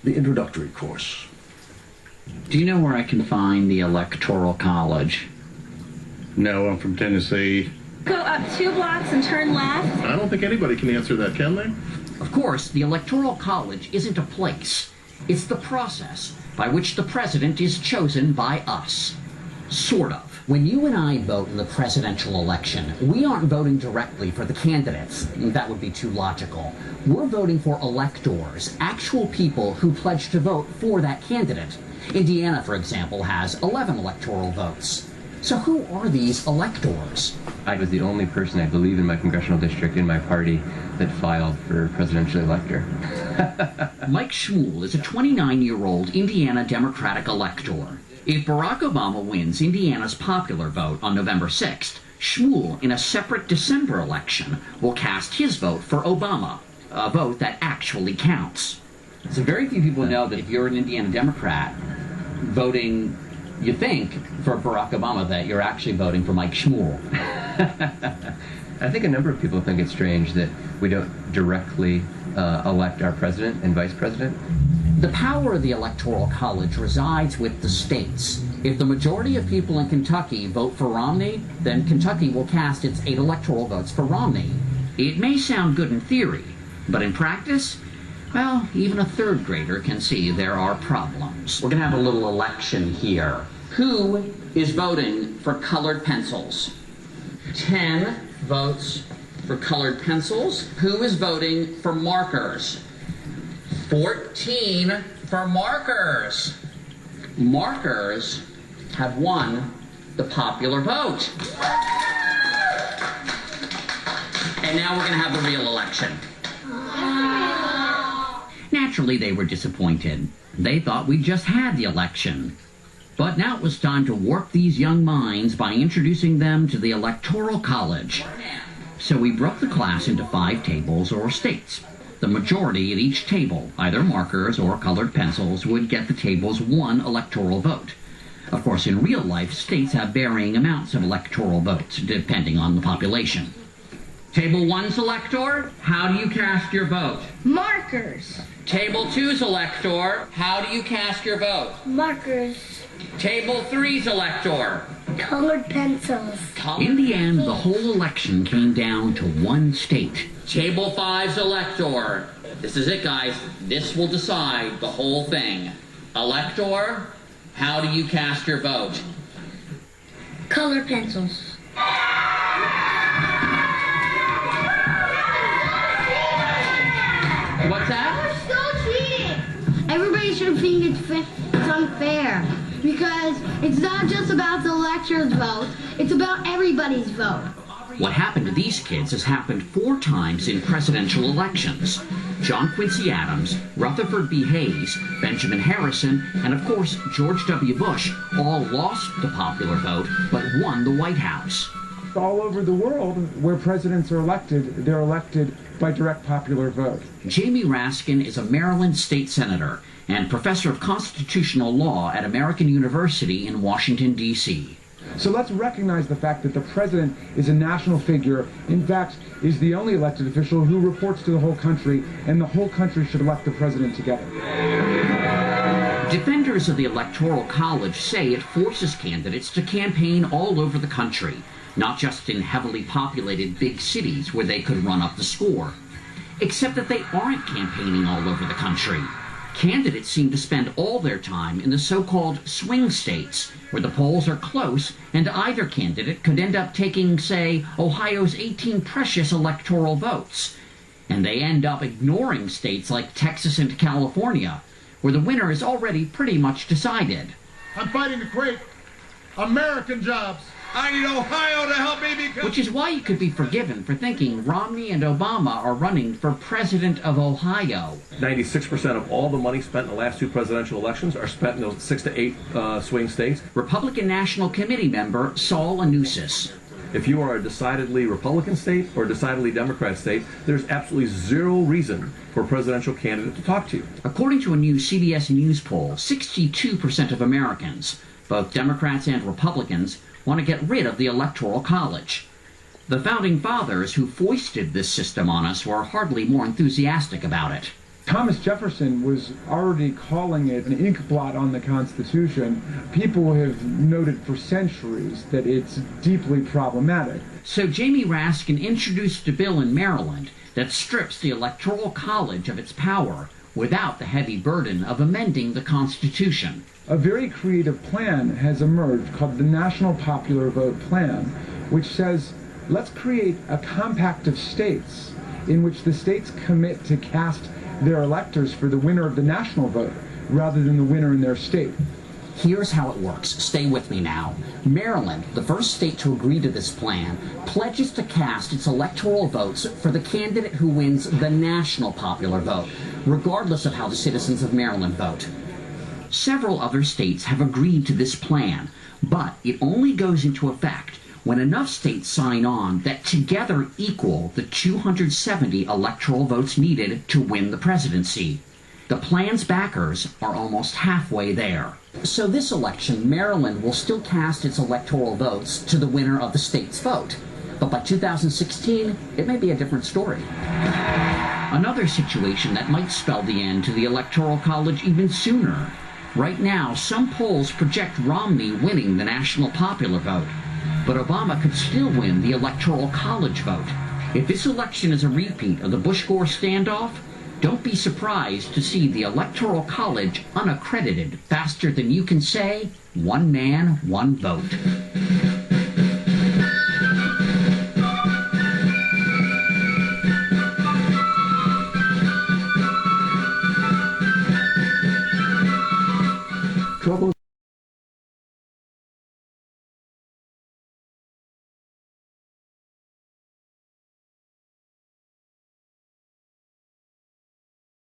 the introductory course. Do you know where I can find the Electoral College? No, I'm from Tennessee. Go up 2 blocks and turn left. I don't think anybody can answer that, can they? Of course, the Electoral College isn't a place. It's the process by which the president is chosen by us. Sort of. When you and I vote in the presidential election, we aren't voting directly for the candidates. That would be too logical. We're voting for electors, actual people who pledge to vote for that candidate. Indiana, for example, has 11 electoral votes. So who are these electors? I was the only person, I believe, in my congressional district in my party that filed for presidential elector. Mike Schmuel is a 29-year-old Indiana Democratic elector. If Barack Obama wins Indiana's popular vote on November 6th, Schmuel, in a separate December election, will cast his vote for Obama, a vote that actually counts. So very few people know that if you're an Indiana Democrat voting, you think, for Barack Obama, that you're actually voting for Mike Schmuel. I think a number of people think it's strange that we don't directly elect our president and vice president. The power of the Electoral College resides with the states. If the majority of people in Kentucky vote for Romney, then Kentucky will cast its 8 electoral votes for Romney. It may sound good in theory, but in practice, well, even a third grader can see there are problems. We're going to have a little election here. Who is voting for colored pencils? 10 votes for colored pencils. Who is voting for markers? 14 for markers. Markers have won the popular vote. And now we're going to have the real election. Naturally, they were disappointed. They thought we just had the election. But now it was time to warp these young minds by introducing them to the Electoral College. So we broke the class into 5 tables or states. The majority at each table, either markers or colored pencils, would get the table's 1 electoral vote. Of course, in real life, states have varying amounts of electoral votes, depending on the population. Table 1's elector, how do you cast your vote? Markers. Table 2's elector, how do you cast your vote? Markers. Table 3's elector. Colored pencils. In the end, the whole election came down to 1 state. Table 5's elector. This is it, guys. This will decide the whole thing. Elector, how do you cast your vote? Colored pencils. What's that? We're still cheating! Everybody should think it's unfair. Because it's not just about the elector's vote, it's about everybody's vote. What happened to these kids has happened 4 times in presidential elections. John Quincy Adams, Rutherford B. Hayes, Benjamin Harrison, and of course George W. Bush all lost the popular vote but won the White House. All over the world, where presidents are elected, they're elected by direct popular vote. Jamie Raskin is a Maryland state senator and professor of constitutional law at American University in Washington, D.C. So let's recognize the fact that the president is a national figure, in fact, is the only elected official who reports to the whole country, and the whole country should elect the president together. Defenders of the Electoral College say it forces candidates to campaign all over the country, not just in heavily populated big cities where they could run up the score. Except that they aren't campaigning all over the country. Candidates seem to spend all their time in the so-called swing states, where the polls are close and either candidate could end up taking, say, Ohio's 18 precious electoral votes. And they end up ignoring states like Texas and California, where the winner is already pretty much decided. I'm fighting to create American jobs. I need Ohio to help me become... Which is why you could be forgiven for thinking Romney and Obama are running for president of Ohio. 96% of all the money spent in the last 2 presidential elections are spent in those 6 to 8 swing states. Republican National Committee member Saul Anousis. If you are a decidedly Republican state or a decidedly Democrat state, there's absolutely 0 reason for a presidential candidate to talk to you. According to a new CBS News poll, 62% of Americans, both Democrats and Republicans, want to get rid of the Electoral College. The founding fathers who foisted this system on us were hardly more enthusiastic about it. Thomas Jefferson was already calling it an ink blot on the Constitution. People have noted for centuries that it's deeply problematic. So Jamie Raskin introduced a bill in Maryland that strips the Electoral College of its power without the heavy burden of amending the Constitution. A very creative plan has emerged called the National Popular Vote Plan, which says, let's create a compact of states in which the states commit to cast their electors for the winner of the national vote rather than the winner in their state. Here's how it works. Stay with me now. Maryland, the first state to agree to this plan, pledges to cast its electoral votes for the candidate who wins the national popular vote, regardless of how the citizens of Maryland vote. Several other states have agreed to this plan, but it only goes into effect when enough states sign on that together equal the 270 electoral votes needed to win the presidency. The plan's backers are almost halfway there. So this election, Maryland will still cast its electoral votes to the winner of the state's vote. But by 2016, it may be a different story. Another situation that might spell the end to the Electoral College even sooner. Right now, some polls project Romney winning the national popular vote, but Obama could still win the Electoral College vote. If this election is a repeat of the Bush-Gore standoff, don't be surprised to see the Electoral College unaccredited faster than you can say, one man, one vote. Trouble